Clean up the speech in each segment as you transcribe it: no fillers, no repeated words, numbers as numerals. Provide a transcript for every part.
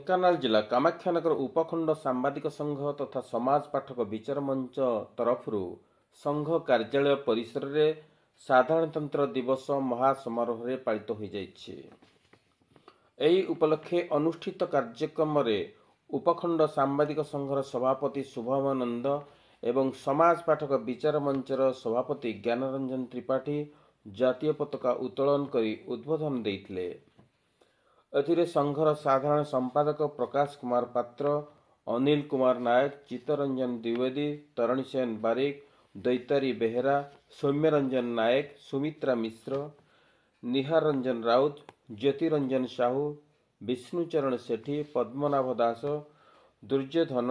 ଢେଙ୍କାନାଳ ଜିଲ୍ଲା କାମାକ୍ଷାନଗର ଉପଖଣ୍ଡ ସାମ୍ବାଦିକ ସଂଘ ତଥା ସମାଜ ପାଠକ ବିଚାର ମଞ୍ଚ ତରଫରୁ ସଂଘ କାର୍ଯ୍ୟାଳୟ ପରିସରରେ ସାଧାରଣତନ୍ତ୍ର ଦିବସ ମହାସମାରୋହରେ ପାଳିତ ହୋଇଯାଇଛି। ଏହି ଉପଲକ୍ଷେ ଅନୁଷ୍ଠିତ କାର୍ଯ୍ୟକ୍ରମରେ ଉପଖଣ୍ଡ ସାମ୍ବାଦିକ ସଂଘର ସଭାପତି ଶୁଭମ ନନ୍ଦ ଏବଂ ସମାଜ ପାଠକ ବିଚାର ମଞ୍ଚର ସଭାପତି ଜ୍ଞାନରଞ୍ଜନ ତ୍ରିପାଠୀ ଜାତୀୟ ପତାକା ଉତ୍ତୋଳନ କରି ଉଦ୍ବୋଧନ ଦେଇଥିଲେ। ଏଥିରେ ସଂଘର ସାଧାରଣ ସମ୍ପାଦକ ପ୍ରକାଶ କୁମାର ପାତ୍ର, ଅନିଲ କୁମାର ନାୟକ, ଚିତ୍ତରଞ୍ଜନ ଦ୍ୱିବେଦୀ, ତରଣୀ ସେନ ବାରିକ, ଦୈତାରୀ ବେହେରା, ସୌମ୍ୟରଞ୍ଜନ ନାୟକ, ସୁମିତ୍ରା ମିଶ୍ର, ନିହାର ରଞ୍ଜନ ରାଉତ, ଜ୍ୟୋତିରଞ୍ଜନ ସାହୁ, ବିଷ୍ଣୁଚରଣ ସେଠୀ, ପଦ୍ମନାଭ ଦାସ, ଦୁର୍ଯ୍ୟୋଧନ,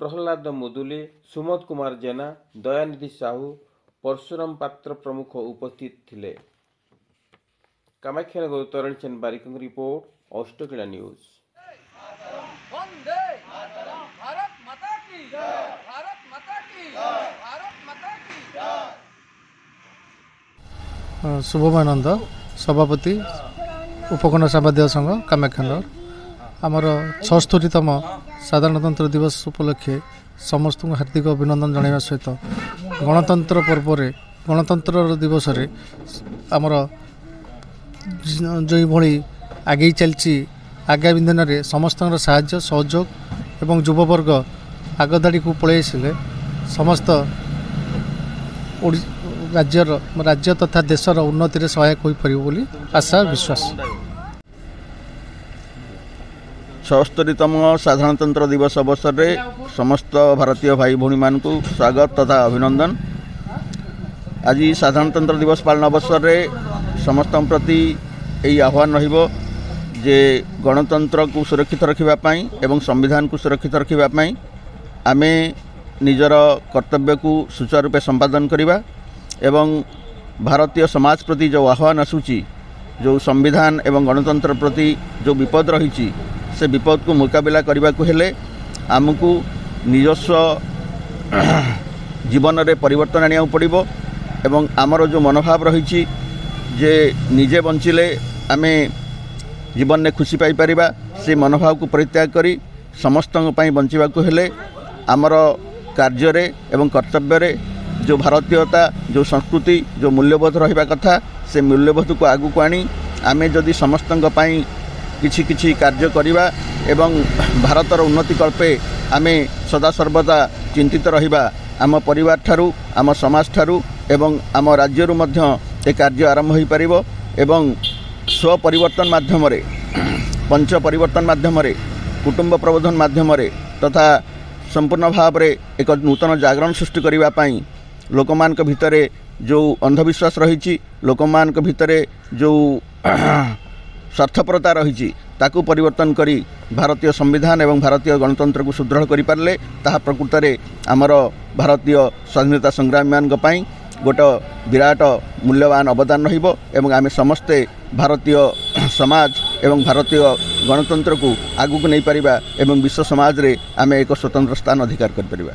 ପ୍ରହ୍ଲାଦ ମୁଦୁଲି, ସୁମତ କୁମାର ଜେନା, ଦୟାନିଧି ସାହୁ, ପରଶୁରାମ ପାତ୍ର ପ୍ରମୁଖ ଉପସ୍ଥିତ ଥିଲେ। କାମାକ୍ଷାନଗର ତରଣୀ ସେନ ବାରିକଙ୍କ ରିପୋର୍ଟ, ଅଷ୍ଟକିଳା ନ୍ୟୁଜ। शुभमानंद सभापति उपखंड साम्बादिक संघ कामाक्षानगर आमर 76तम साधारणतंत्र दिवस उपलक्षे समस्त हार्दिक अभिनंदन जनाइवा सहित गणतंत्र पर्व गणतंत्र दिवस आमर जो भली आगे चलती आगामी दिन में समस्त साहाय्य सहयोग एवं युववर्ग आगधाड़ी को पलि समस्त राज्य तथा देशर उन्नति में सहायक हो पार बोली आशा विश्वास। 76तम साधारणतंत्र दिवस अवसर में समस्त भारतीय भाई भौणी मान को स्वागत तथा अभिनंदन। आज साधारणतंत्र दिवस पालन अवसर में समस्त प्रति यही आह्वान रहिबो जे गणतंत्र को सुरक्षित रखापी एवं संविधान को सुरक्षित रखापी आमे निजर कर्तव्य को सुचारू रूपे संपादन करवा एवं भारतीय समाज प्रति जो आह्वान आसूची जो संविधान एवं गणतंत्र प्रति जो विपद रही से विपद को मुकाबला करने को हेले आमको निजस्व जीवन में परिवर्तन आनिया पड़ो एवं आमर जो मनोभाव रही जे निजे बंचिले आमे जीवन में खुशी पाई परिबा से मनोभाव को परित्याग करी समस्त बंचिबा को हेले आमर कार्य रे एवं कर्तव्य रे जो भारतीयता जो संस्कृति जो मूल्यबोध रहिबा कथा से मूल्यबोध को आगु को आनी आमे जदि समस्त किछि किछि कार्य करिबा एवं भारतर उन्नति कल्पे आमे सदा सर्वदा चिंतित रहिबा आम परिवार ठारू आम समाज ठारू एवं आम राज्य मध्य ए कार्य आरंभ हो पारिबो एवं स्व परिवर्तन माध्यम रे पंच परिवर्तन माध्यम रे कुटुंब प्रबोधन माध्यम रे तथा संपूर्ण भाव रे एक नूतन जागरण सृष्टि करिबा पई लोकमान के भितरे जो अंधविश्वास रही लोकमान के भितरे जो स्वार्थपरता रही ताकू परिवर्तन करी भारतीय संविधान एवं भारतीय गणतंत्र को सुदृढ़ करि पारले ताहा प्रकृत रे आमर भारतीय स्वाधीनता संग्रामी मान पई गोटे विराट मूल्यवान अवदान रहिबो एवं आमे समस्ते भारतीय समाज एवं भारतीय गणतंत्र को आगू को नहीं पारिबा एवं विश्व समाज रे आमे एक स्वतंत्र स्थान अधिकार कर परिबा।